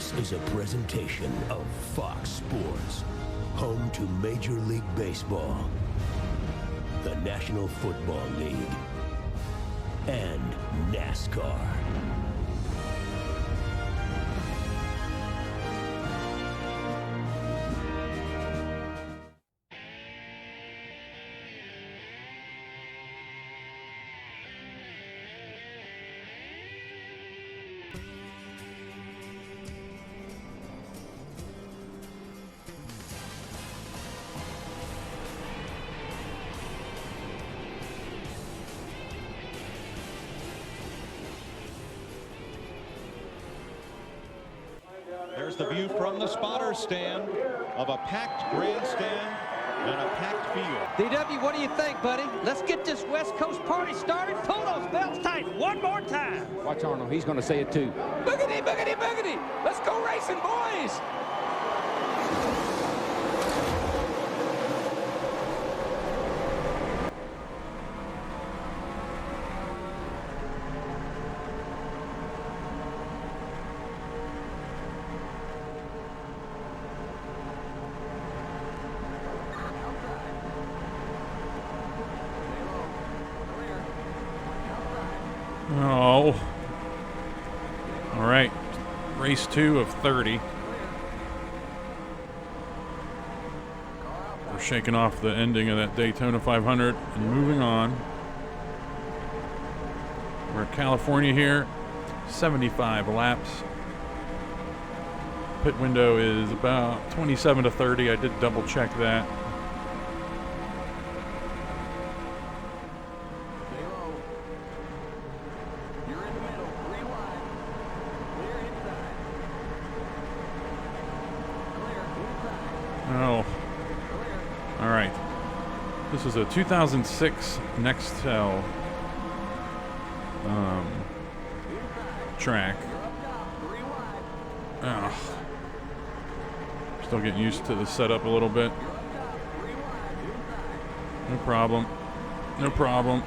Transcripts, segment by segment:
This is a presentation of Fox Sports, home to Major League Baseball, the National Football League, and NASCAR. There's the view from the spotter stand of a packed grandstand and a packed field. DW, what do you think, buddy? Let's get this West Coast party started. Pull those belts tight one more time. Watch Arnold. He's going to say it too. Boogity, boogity, boogity. Let's go racing, boys. Oh. All right. Race 2 of 30. We're shaking off the ending of that Daytona 500 and moving on. We're in California here. 75 laps. Pit window is about 27 to 30. I did double check that. Oh. All right. This is a 2006 Nextel track. Oh. Still getting used to the setup a little bit. No problem. No problem.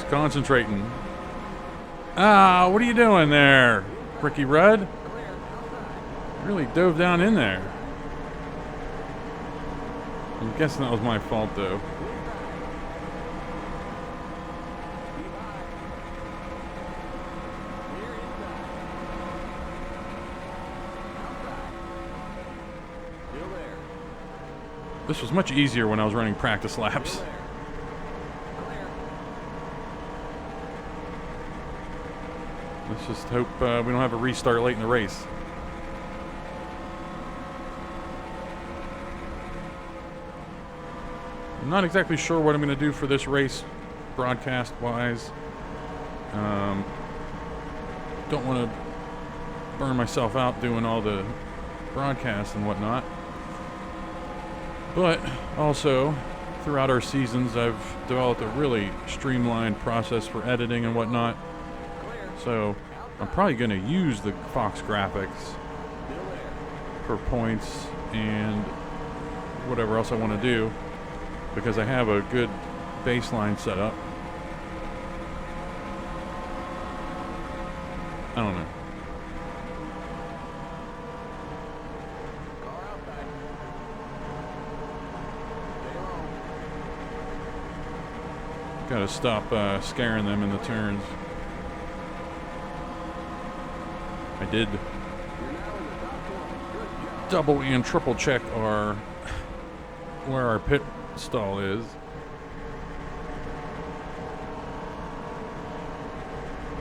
Concentrating. Ah, what are you doing there, Ricky Rudd? Really dove down in there. I'm guessing that was my fault, though. This was much easier when I was running practice laps. Let's just hope we don't have a restart late in the race. I'm not exactly sure what I'm going to do for this race, broadcast-wise. Don't want to burn myself out doing all the broadcasts and whatnot. But also, throughout our seasons, I've developed a really streamlined process for editing and whatnot. So I'm probably going to use the Fox graphics for points and whatever else I want to do, because I have a good baseline set up. I don't know. Got to stop scaring them in the turns. I did double and triple check where our pit stall is.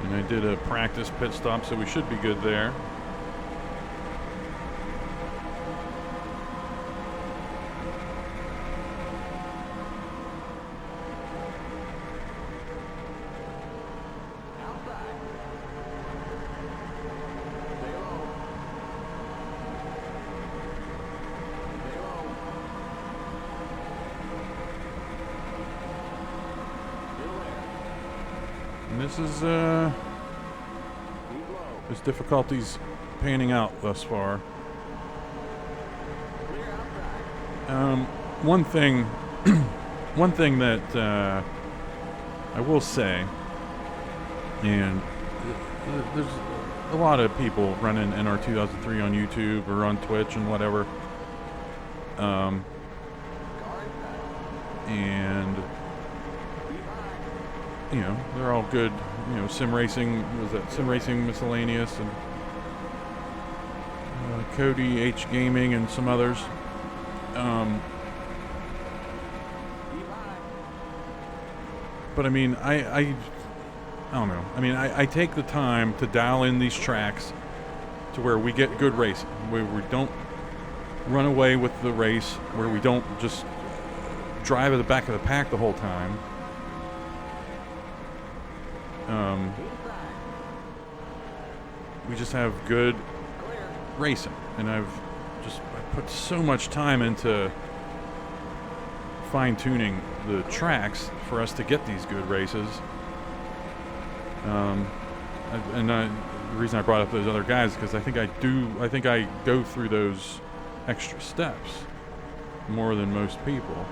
And I did a practice pit stop, so we should be good there. And this is his difficulties panning out thus far. One thing that I will say, and there's a lot of people running NR2003 on YouTube or on Twitch and whatever, and you know, they're all good, you know, sim racing, was that Sim Racing Miscellaneous and Cody H Gaming and some others. But I mean, I don't know. I mean, I take the time to dial in these tracks to where we get good racing, where we don't run away with the race, where we don't just drive at the back of the pack the whole time. We just have good racing, and I put so much time into fine-tuning the tracks for us to get these good races. The reason I brought up those other guys is because I think I go through those extra steps more than most people.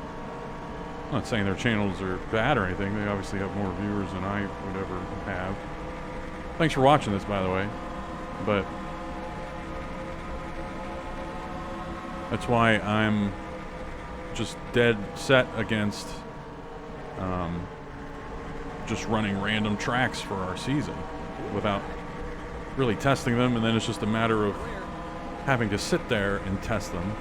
I'm not saying their channels are bad or anything. They obviously have more viewers than I would ever have. Thanks for watching this, by the way. But that's why I'm just dead set against just running random tracks for our season without really testing them, and then it's just a matter of having to sit there and test them.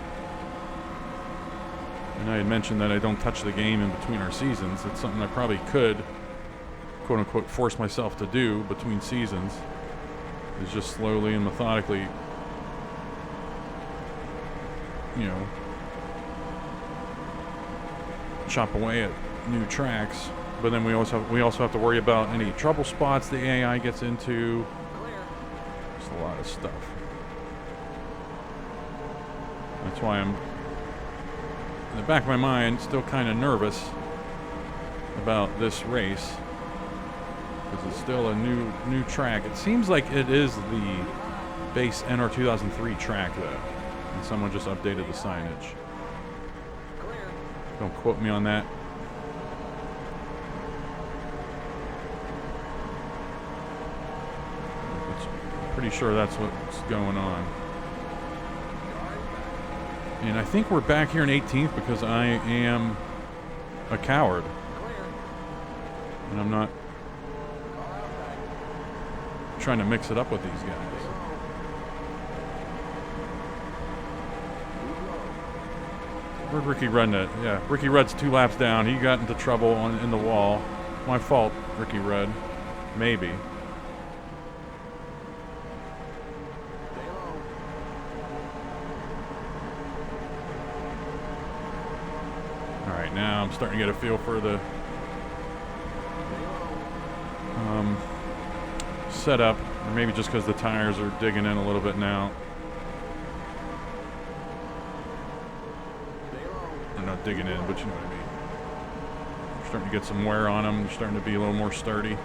And I had mentioned that I don't touch the game in between our seasons. It's something I probably could, quote unquote, force myself to do between seasons, is just slowly and methodically, you know, chop away at new tracks. But then we also have to worry about any trouble spots the AI gets into. Just a lot of stuff. That's why I'm, in the back of my mind, still kind of nervous about this race, because it's still a new track. It seems like it is the base NR2003 track, though, and someone just updated the signage. Don't quote me on that. Pretty sure that's what's going on. And I think we're back here in 18th because I am a coward. And I'm not trying to mix it up with these guys. Where'd Ricky Rudd at? Yeah, Ricky Rudd's 2 laps down. He got into trouble in the wall. My fault, Ricky Rudd. Maybe. Now I'm starting to get a feel for the setup, or maybe just because the tires are digging in a little bit now. They're not digging in, but you know what I mean. You're starting to get some wear on them. They're starting to be a little more sturdy.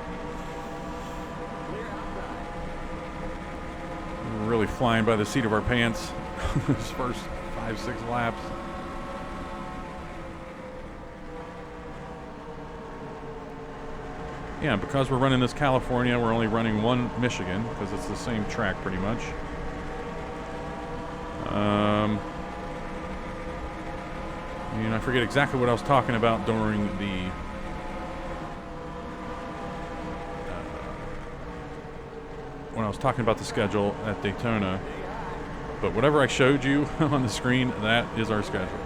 We're really flying by the seat of our pants this first 5-6 laps. Yeah, because we're running this California, we're only running one Michigan, because it's the same track pretty much. And I forget exactly what I was talking about during the when I was talking about the schedule at Daytona. But whatever I showed you on the screen, that is our schedule.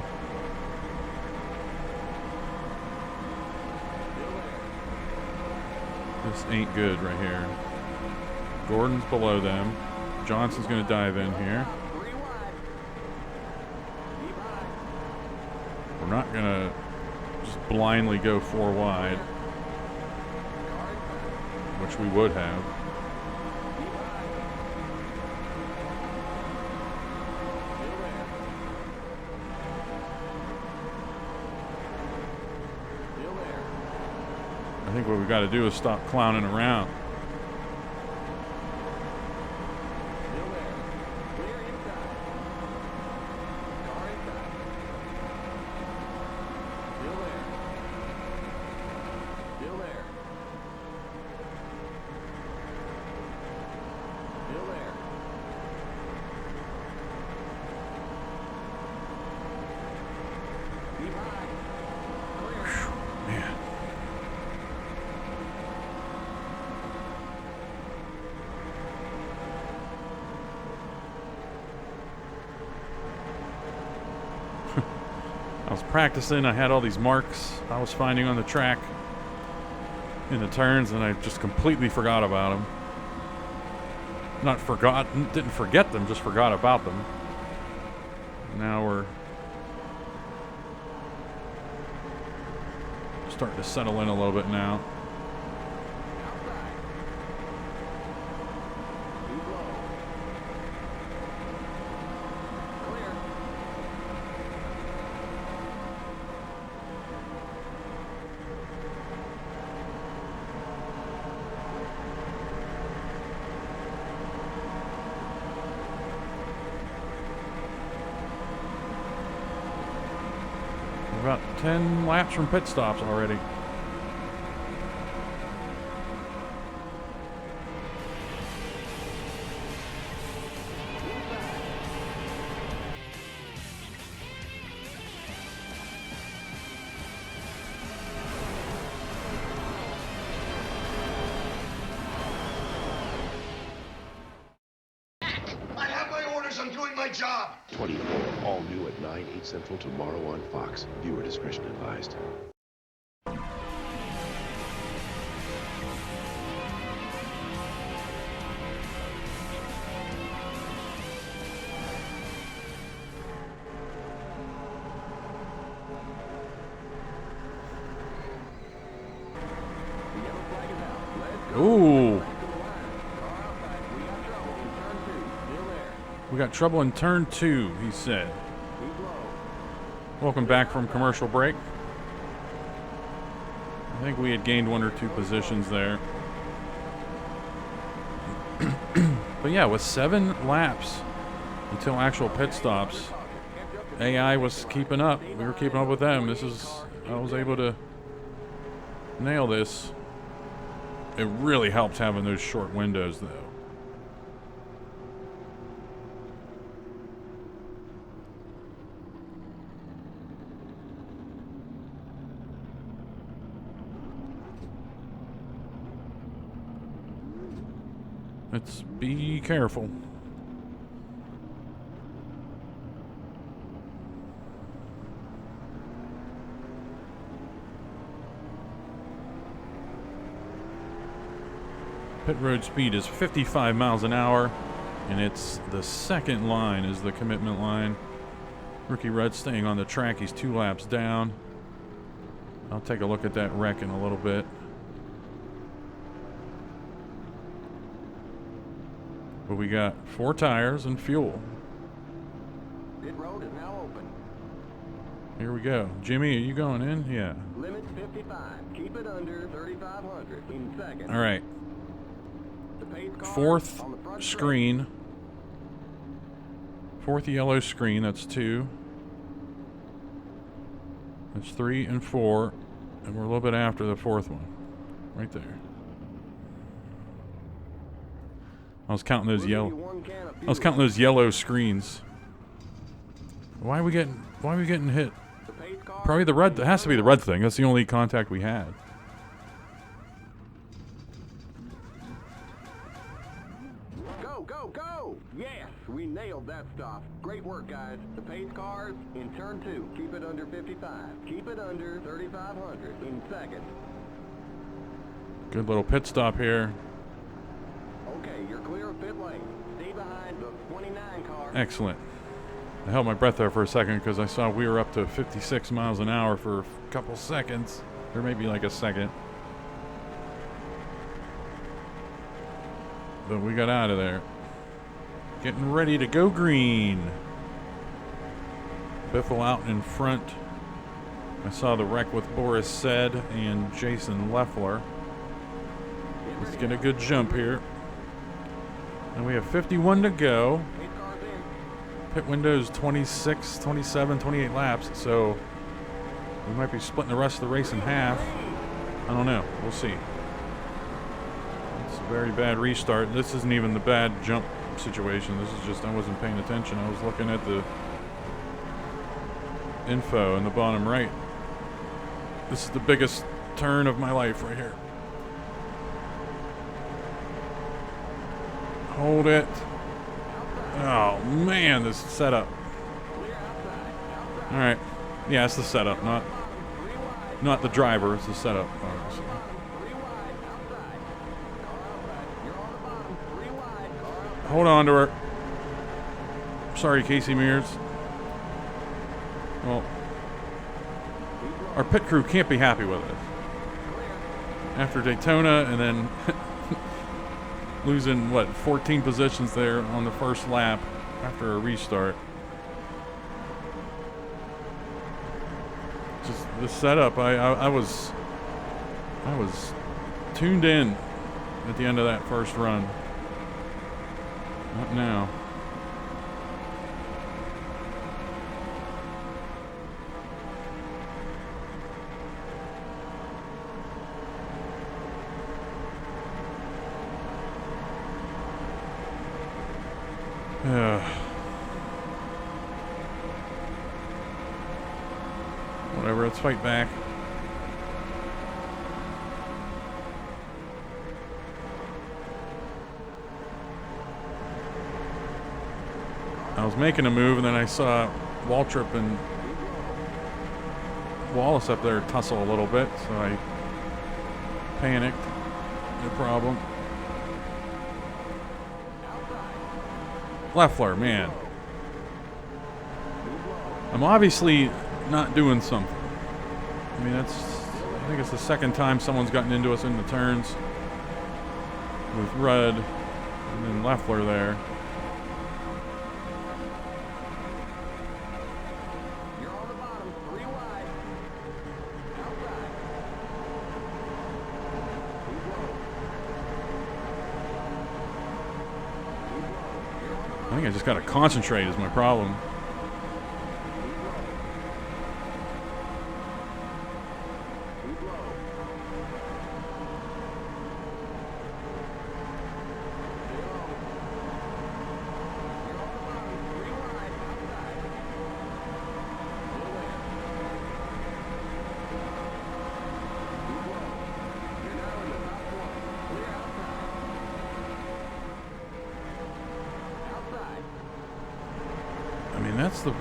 This ain't good right here. Gordon's below them. Johnson's going to dive in here. We're not going to just blindly go 4 wide, which we would have. I think what we've got to do is stop clowning around. I was practicing. I had all these marks I was finding on the track in the turns, and I just completely forgot about them. Didn't forget them, just forgot about them. Now we're starting to settle in a little bit now. About 10 laps from pit stops already. I have my orders. I'm doing my job. 24, all new at 9, 8 Central tomorrow on Fox. Viewer discretion advised. Ooh. We got trouble in turn 2, he said. Welcome back from commercial break. I think we had gained 1 or 2 positions there. But yeah, with 7 laps until actual pit stops, AI was keeping up. We were keeping up with them. I was able to nail this. It really helps having those short windows, though. Let's be careful. Pit road speed is 55 miles an hour, and it's the second line is the commitment line. Rookie Red staying on the track. He's 2 laps down. I'll take a look at that wreck in a little bit. But we got 4 tires and fuel. Pit road is now open. Here we go. Jimmy, are you going in? Yeah. Limit 55. Keep it under 3,500 in seconds. All right. The pace car 4th on the front screen. 4th yellow screen. That's 2. That's 3 and 4. And we're a little bit after the 4th one. Right there. I was counting those yellow screens. Why are we getting hit? Probably the red. It has to be the red thing. That's the only contact we had. Go, go, go! Yes, we nailed that stop. Great work, guys. The pace cars in turn 2. Keep it under 55. Keep it under 3,500 in seconds. Good little pit stop here. Okay, you're clear of pit lane. Stay behind the 29 car. Excellent. I held my breath there for a second because I saw we were up to 56 miles an hour for a couple seconds. Or maybe like a second. But we got out of there. Getting ready to go green. Biffle out in front I saw the wreck with Boris Said and Jason Leffler. Let's get a good jump here. And we have 51 to go. Pit window's 26, 27, 28 laps, so we might be splitting the rest of the race in half. I don't know. We'll see. It's a very bad restart. This isn't even the bad jump situation. This is just I wasn't paying attention. I was looking at the info in the bottom right. This is the biggest turn of my life right here. Hold it. Oh man, this setup. All right. Yeah, it's the setup, not the driver. It's the setup, obviously. Hold on to her. Sorry, Casey Mears. Well, our pit crew can't be happy with it. After Daytona and then losing, 14 positions there on the first lap after a restart. Just the setup, I was tuned in at the end of that first run. Not now. Whatever, let's fight back. I was making a move, and then I saw Waltrip and Wallace up there tussle a little bit, so I panicked. No problem. Leffler, man. I'm obviously not doing something. I mean, I think it's the second time someone's gotten into us in the turns with Rudd and then Leffler there. I think I just got to concentrate is my problem.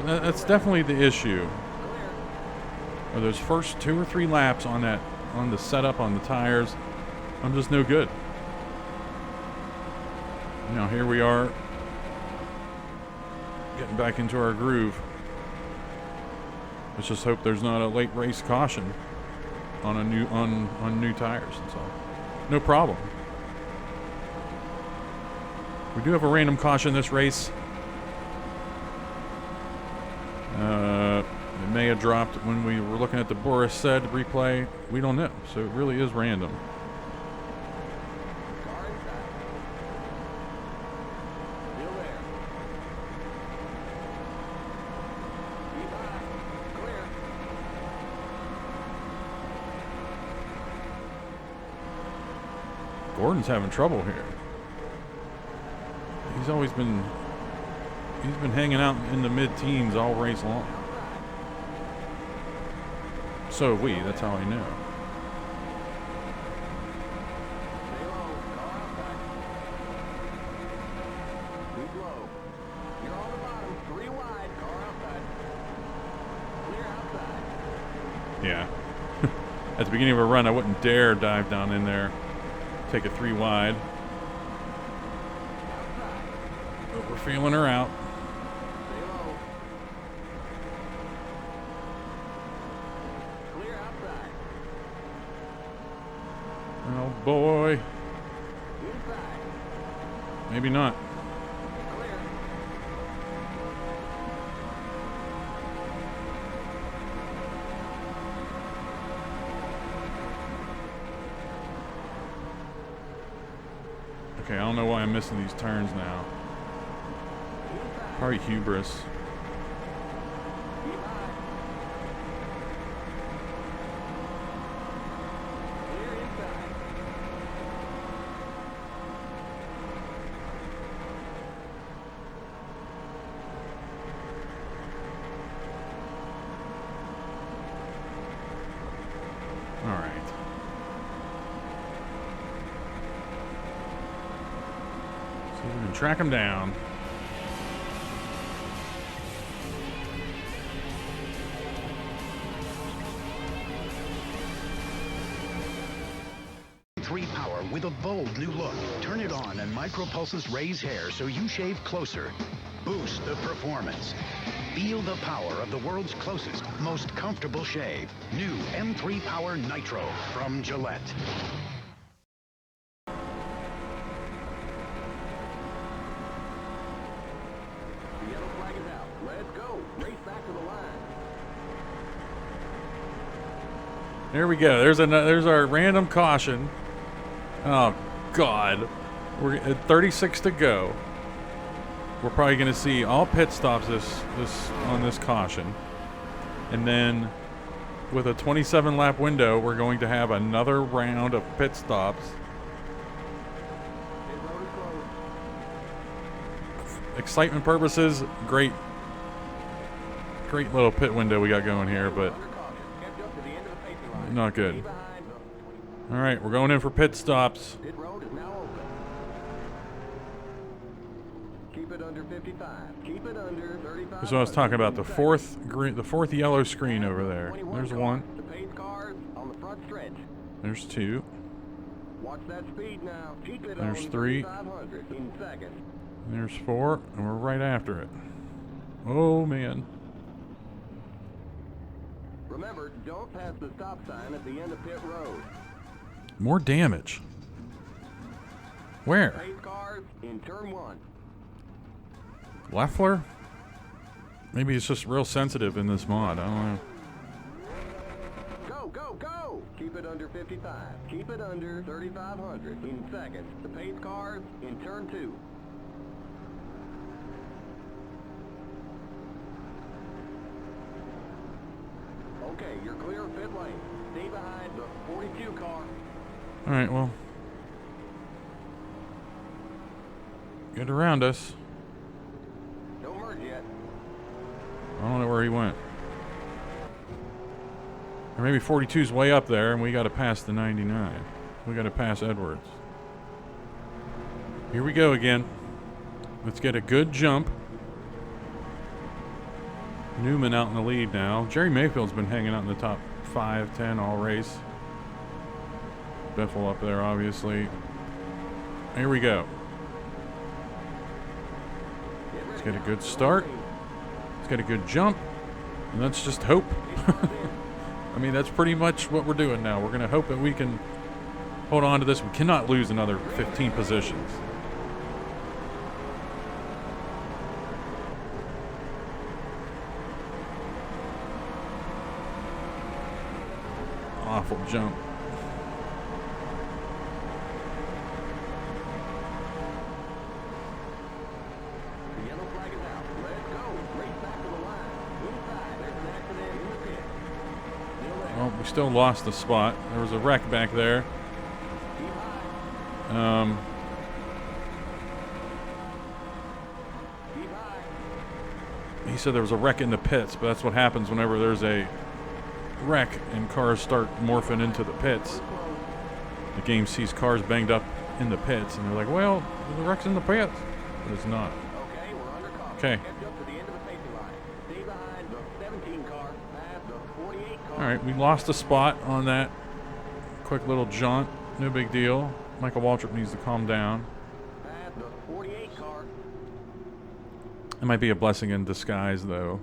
That's definitely the issue. Or those first 2 or 3 laps on the setup on the tires, I'm just no good. Now here we are, getting back into our groove. Let's just hope there's not a late race caution on new tires. That's all. No problem. We do have a random caution this race. It may have dropped when we were looking at the Boris Said replay. We don't know, so it really is random. Gordon's having trouble here. He's been hanging out in the mid-teens all race long. So have we, that's how I know. Yeah. At the beginning of a run, I wouldn't dare dive down in there, take a 3 wide. But we're feeling her out. Oh boy. Maybe not. Okay, I don't know why I'm missing these turns now. Probably hubris. Track him down. Three power with a bold new look. Turn it on and micropulses raise hair so you shave closer. Boost the performance. Feel the power of the world's closest, most comfortable shave. New M3 Power Nitro from Gillette. There we go. There's our random caution. Oh God, we're at 36 to go. We're probably going to see all pit stops on this caution, and then with a 27 lap window, we're going to have another round of pit stops. Excitement purposes, great little pit window we got going here, but not good. All right, we're going in for pit stops. Pit road is now open. Keep it under 55. Keep it under 35. That's what I was talking about. The fourth yellow screen over there. There's one. The pace cars on the front stretch. There's two. Watch that speed now. Keep it There's on three. 3,500 in seconds. There's four, and we're right after it. Oh man. Remember, don't pass the stop sign at the end of pit road. More damage. Where? Pace cars in turn 1. Leffler? Maybe it's just real sensitive in this mod. I don't know. Go, go, go! Keep it under 55. Keep it under 3,500 in seconds. The pace cars in turn 2. Okay, you're clear of pit lane. Stay behind the 42 car. All right, well. Get around us. Don't merge yet. I don't know where he went. Or maybe 42's way up there, and we got to pass the 99. We got to pass Edwards. Here we go again. Let's get a good jump. Newman out in the lead now. Jerry Mayfield's been hanging out in the top 5, 10 all race. Biffle up there, obviously. Here we go. Let's get a good start. Let's get a good jump. And let's just hope. I mean, that's pretty much what we're doing now. We're going to hope that we can hold on to this. We cannot lose another 15 positions. Awful jump. The yellow flag is out. Let's go. Race back to the line. Inside. There's an accident in the pit. Still there. Well, we still lost the spot. There was a wreck back there. Keep high. Keep high. He said there was a wreck in the pits, but that's what happens whenever there's a wreck and cars start morphing into the pits. The game sees cars banged up in the pits, and they're like, well, the wreck's in the pits. But it's not. Okay, we're under caution. Okay. Catch up to the end of the safety line. Stay behind the 17 car. Pass the 48 car. All right, we lost a spot on that quick little jaunt. No big deal. Michael Waltrip needs to calm down. Pass the 48 car. It might be a blessing in disguise, though.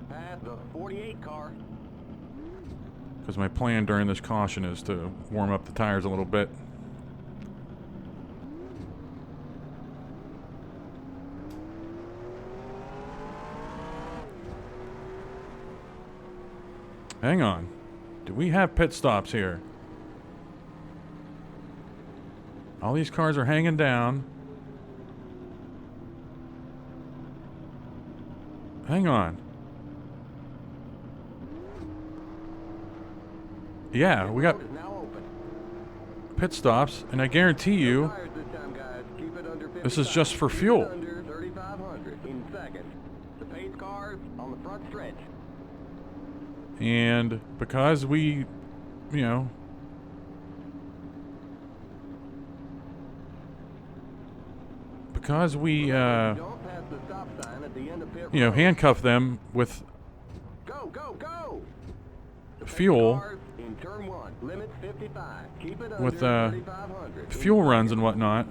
Pass the 48 car. Because my plan during this caution is to warm up the tires a little bit. Hang on. Do we have pit stops here? All these cars are hanging down. Hang on. Yeah, we got pit stops, and I guarantee you this is just for fuel. And because we, you know, handcuff them with fuel, with fuel runs and whatnot,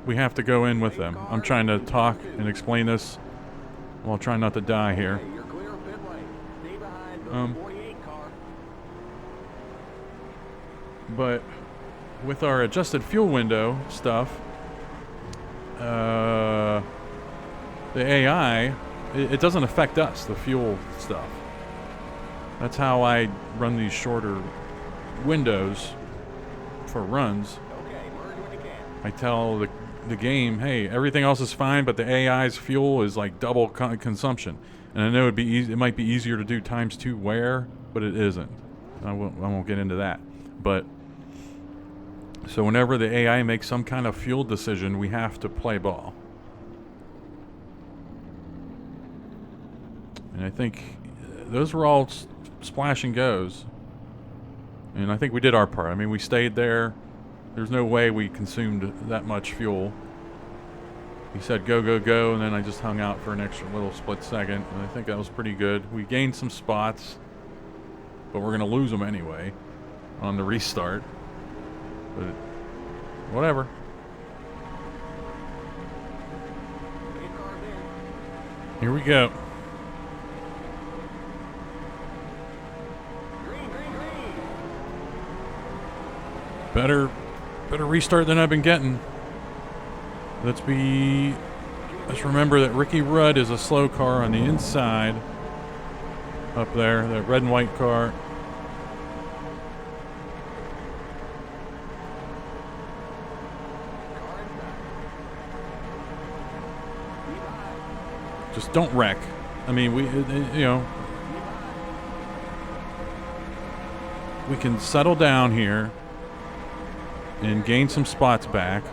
we have to go in with them. I'm trying to talk and explain this while trying not to die here. But with our adjusted fuel window stuff, the AI, it doesn't affect us, the fuel stuff. That's how I run these shorter windows for runs. I tell the game, hey, everything else is fine, but the AI's fuel is like double consumption. And I know it might be easier to do ×2 wear, but it isn't. I won't get into that. But so whenever the AI makes some kind of fuel decision, we have to play ball. And I think those were all splash and goes. And I think we did our part. I mean, we stayed there. There's no way we consumed that much fuel. He said go, go, go, and then I just hung out for an extra little split second. And I think that was pretty good. We gained some spots, but we're going to lose them anyway on the restart. But whatever. Here we go. Better restart than I've been getting. Let's remember that Ricky Rudd is a slow car on the inside. Up there, that red and white car. Just don't wreck. I mean, we can settle down here and gain some spots back.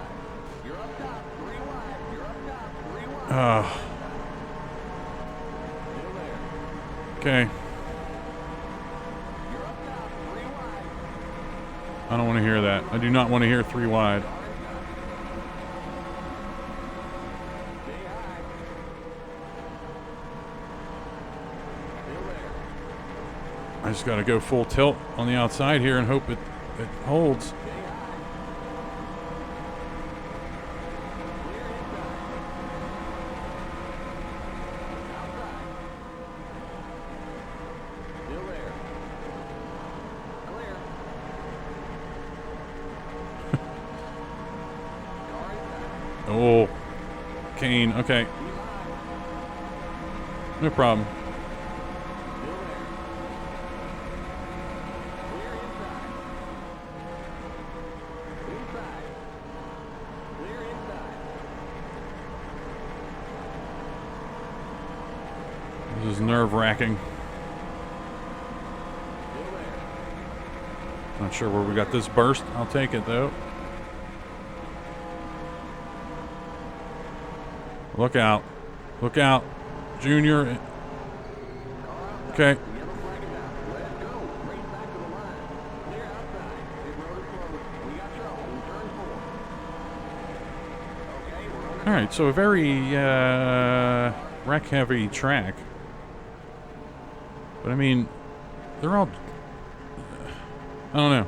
Okay. I don't want to hear that. I do not want to hear 3 wide. I just got to go full tilt on the outside here and hope it holds. Oh, Kane. Okay. No problem. This is nerve-wracking. Not sure where we got this burst. I'll take it, though. Look out. Look out. Junior. Okay. All right, so a very wreck-heavy track. But, I mean, they're all... I don't know.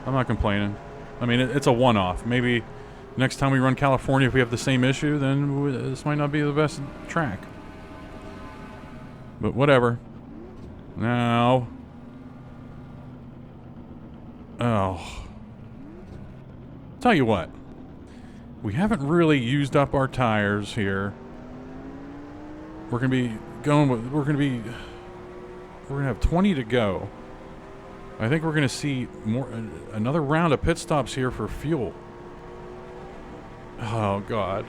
I'm not complaining. I mean, it's a one-off. Maybe next time we run California, if we have the same issue, then this might not be the best track. But whatever. Now... Oh. Tell you what. We haven't really used up our tires here. We're going to have 20 to go. I think we're going to see another round of pit stops here for fuel. Oh, God.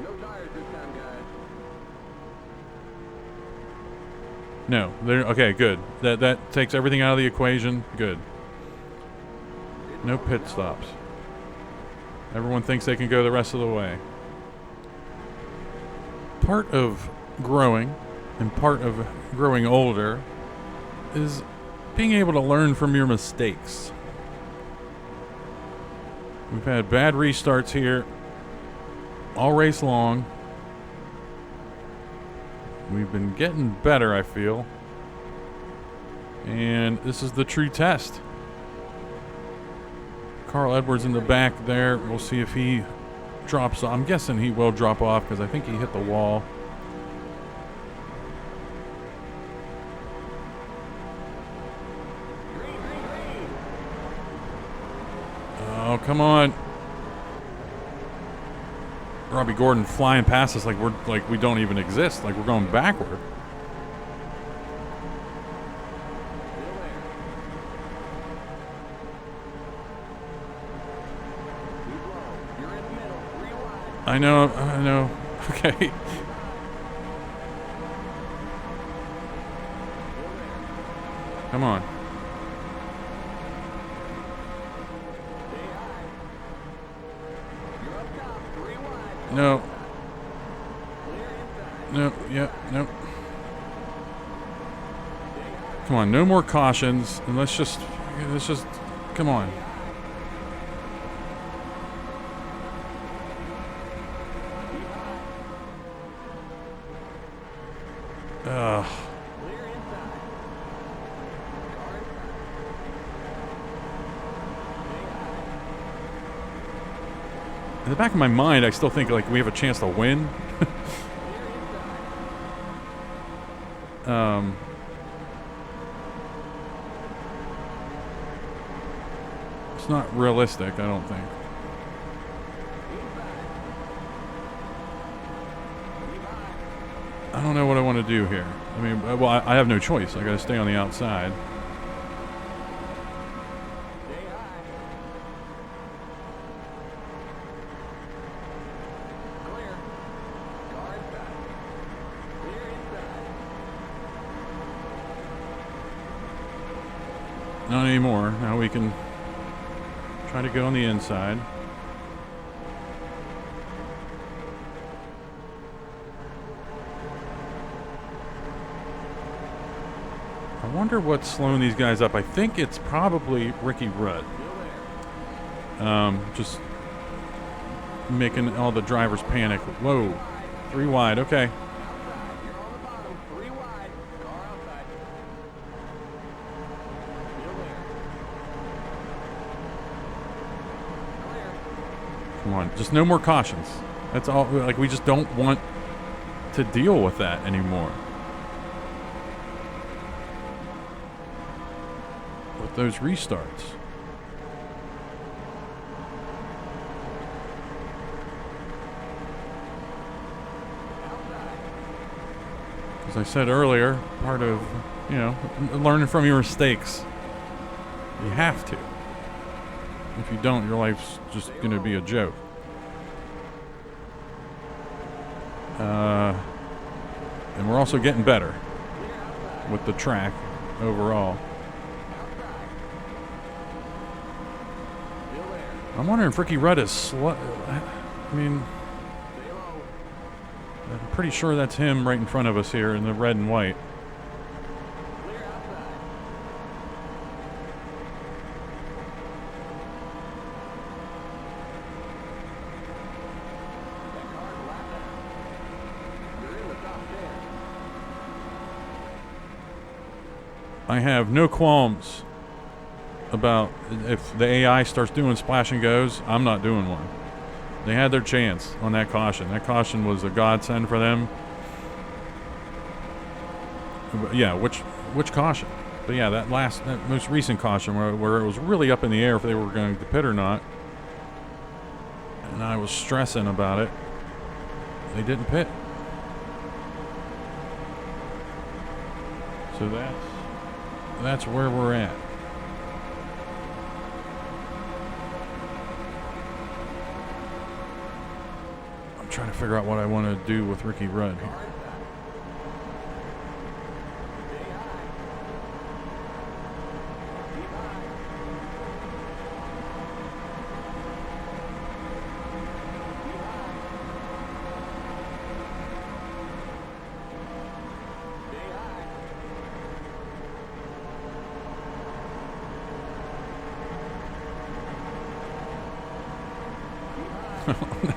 No tires this time, guys. No. Okay, good. That takes everything out of the equation. Good. No pit stops. Everyone thinks they can go the rest of the way. Part of growing and part of growing older is being able to learn from your mistakes. We've had bad restarts here all race long. We've been getting better, I feel. And this is the true test. Carl Edwards in the back there. We'll see if he drops. I'm guessing he will drop off because I think he hit the wall. Oh, come on. Robbie Gordon flying past us like we don't even exist, like we're going backward. I know. Okay. Come on. No. No, yeah, no. Come on, no more cautions, and let's just, come on. In the back of my mind, I still think like we have a chance to win. It's not realistic, I don't think. I don't know what I want to do here. I mean, well, I have no choice. I got to stay on the outside. Not anymore. Now we can try to go on the inside. I wonder what's slowing these guys up. I think it's probably Ricky Rudd. Just making all the drivers panic. Whoa. 3 wide. Okay. Come on, just no more cautions. That's all. Like, we just don't want to deal with that anymore. With those restarts. As I said earlier, part of, learning from your mistakes. You have to. If you don't, your life's just going to be a joke. And we're also getting better with the track overall. I'm wondering if Ricky Rudd is slow. I mean, I'm pretty sure that's him right in front of us here in the red and white. I have no qualms about if the AI starts doing splash and goes. I'm not doing one. They had their chance on that caution. That caution was a godsend for them. But yeah, which caution? But yeah, that most recent caution where it was really up in the air if they were going to pit or not. And I was stressing about it. They didn't pit. So that's where we're at. I'm trying to figure out what I want to do with Ricky Rudd here.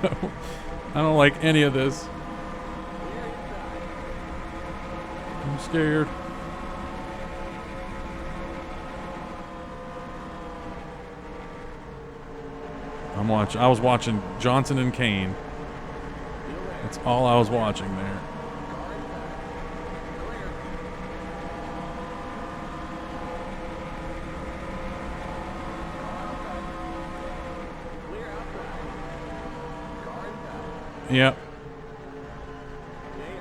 No, I don't like any of this. I'm scared. I was watching Johnson and Kane. That's all I was watching there. Yep.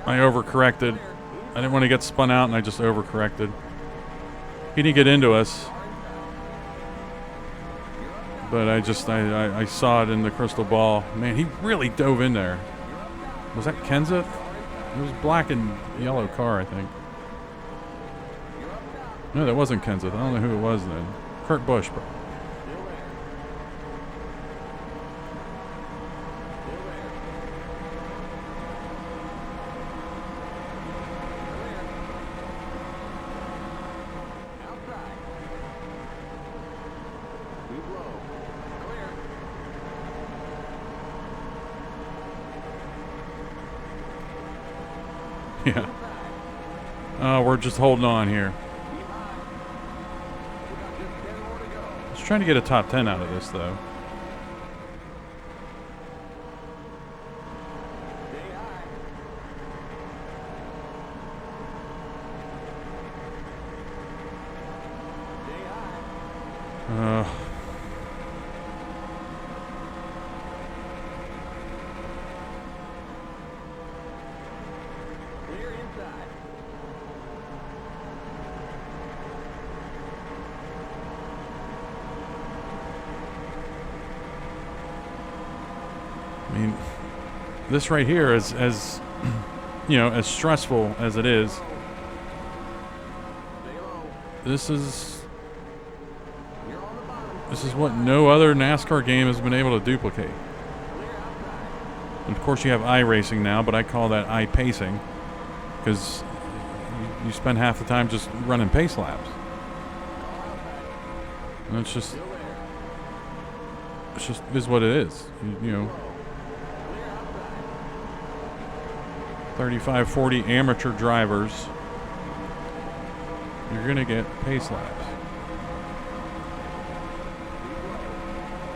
I overcorrected. I didn't want to get spun out, and I just overcorrected. He didn't get into us. But I saw it in the crystal ball. Man, he really dove in there. Was that Kenseth? It was black and yellow car, I think. No, that wasn't Kenseth. I don't know who it was then. Kurt Busch, probably. Yeah. Oh, we're just holding on here. Just trying to get a top 10 out of this, though. I mean, this right here is as you know, as stressful as it is. This is what no other NASCAR game has been able to duplicate. And of course, you have iRacing now, but I call that iPacing because you spend half the time just running pace laps. And it's just is what it is. You know, 35, 40 amateur drivers, you're going to get pace laps.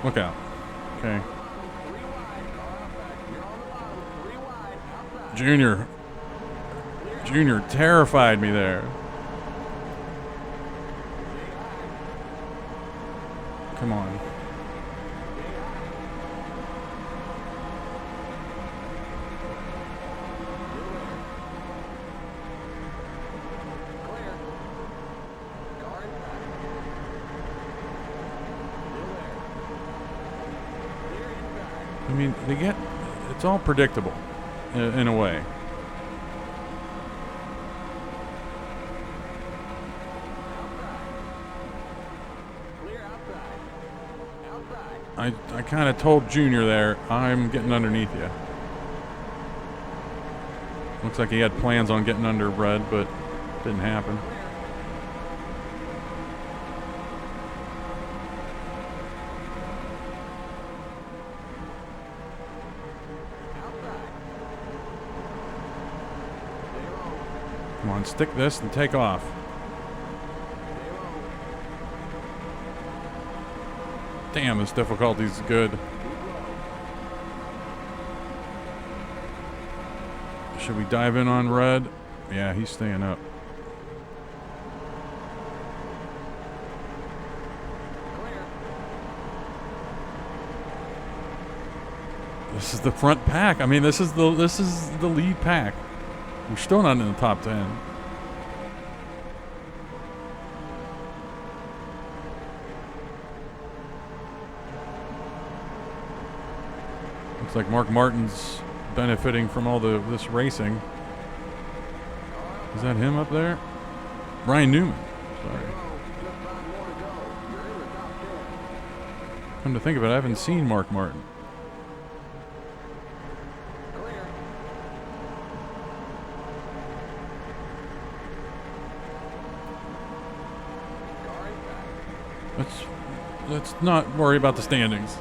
Look out. Okay. Junior terrified me there. Come on. I mean, it's all predictable in a way. I kind of told Junior there, I'm getting underneath you. Looks like he had plans on getting under Rudd, but didn't happen. Come on, stick this and take off. Damn, this difficulty's good. Should we dive in on Rudd? Yeah, he's staying up. This is the front pack. I mean, this is the lead pack. We're still not in the top 10. Looks like Mark Martin's benefiting from all this racing. Is that him up there? Ryan Newman. Sorry. Come to think of it, I haven't seen Mark Martin. Let's not worry about the standings.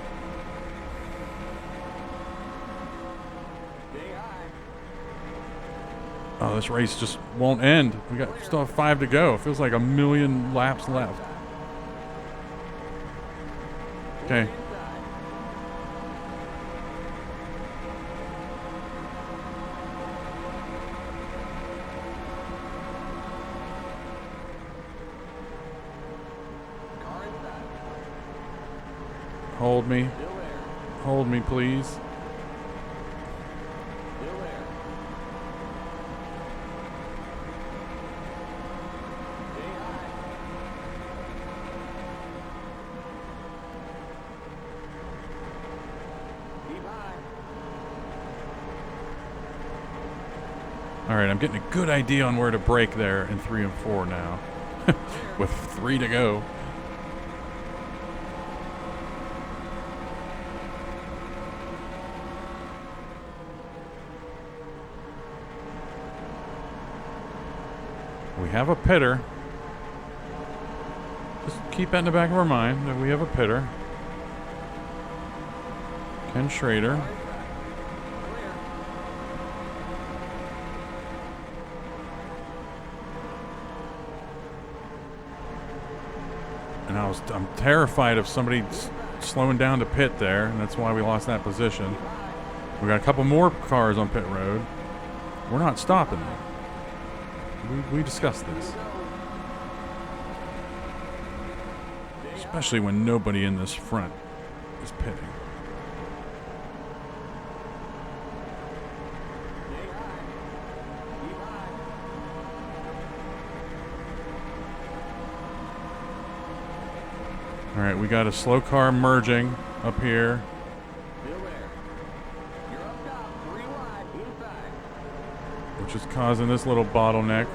Oh, this race just won't end. We still have 5 to go. It feels like a million laps left. Okay. Hold me. Hold me, please. All right, I'm getting a good idea on where to brake there in 3 and 4 now. With 3 to go. We have a pitter. Just keep that in the back of our mind that we have a pitter. Ken Schrader. And I'm terrified of somebody slowing down to pit there, and that's why we lost that position. We got a couple more cars on pit road. We're not stopping them. We discussed this. Especially when nobody in this front is pitting. All right, we got a slow car merging up here. Which is causing this little bottleneck.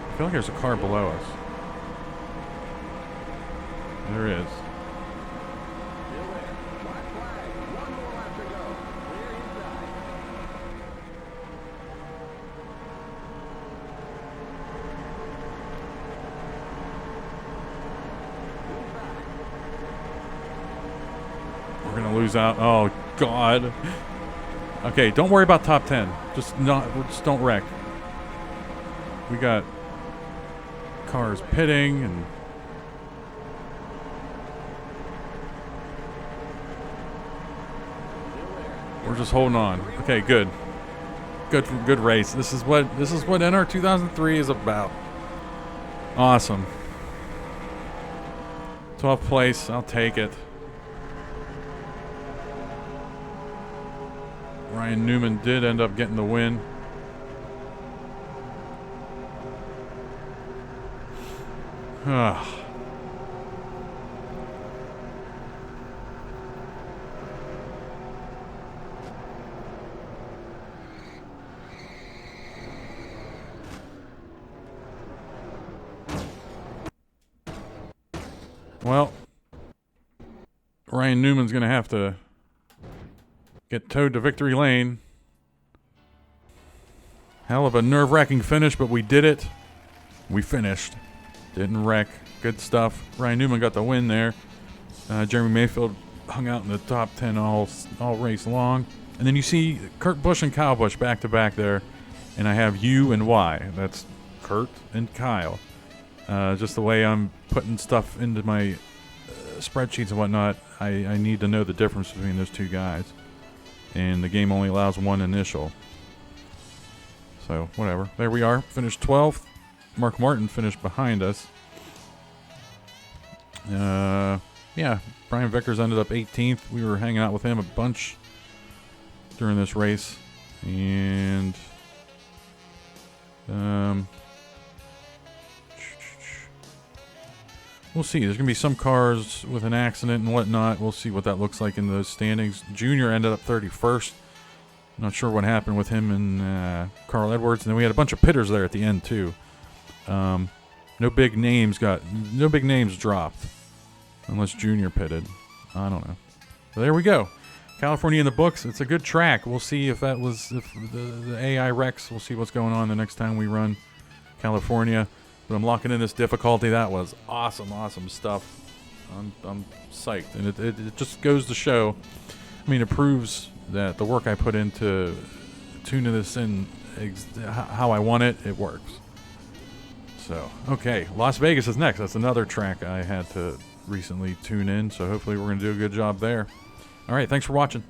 I feel like there's a car below us. There is. We're gonna lose out. Oh God. Okay, don't worry about top 10. Just don't wreck. We got cars pitting and we're just holding on. Okay, good race. This is what NR2003 is about. Awesome. 12th place, I'll take it. Ryan Newman did end up getting the win. Well, Ryan Newman's going to have to get towed to victory lane. Hell of a nerve-wracking finish, but we did it. We finished. Didn't wreck. Good stuff. Ryan Newman got the win there. Jeremy Mayfield hung out in the top 10 all race long. And then you see Kurt Busch and Kyle Busch back-to-back there. And I have U and Y. That's Kurt and Kyle. Just the way I'm putting stuff into my spreadsheets and whatnot, I need to know the difference between those two guys. And the game only allows one initial. So, whatever. There we are. Finished 12th. Mark Martin finished behind us. Yeah, Brian Vickers ended up 18th. We were hanging out with him a bunch during this race. And we'll see. There's going to be some cars with an accident and whatnot. We'll see what that looks like in those standings. Junior ended up 31st. Not sure what happened with him and Carl Edwards. And then we had a bunch of pitters there at the end, too. No big names dropped. Unless Junior pitted. I don't know. But there we go. California in the books. It's a good track. We'll see if the AI wrecks. We'll see what's going on the next time we run California. But I'm locking in this difficulty. That was awesome stuff. I'm psyched. And it just goes to show, I mean, it proves that the work I put into tuning this in how I want it, it works. So, okay. Las Vegas is next. That's another track I had to recently tune in. So hopefully we're going to do a good job there. All right. Thanks for watching.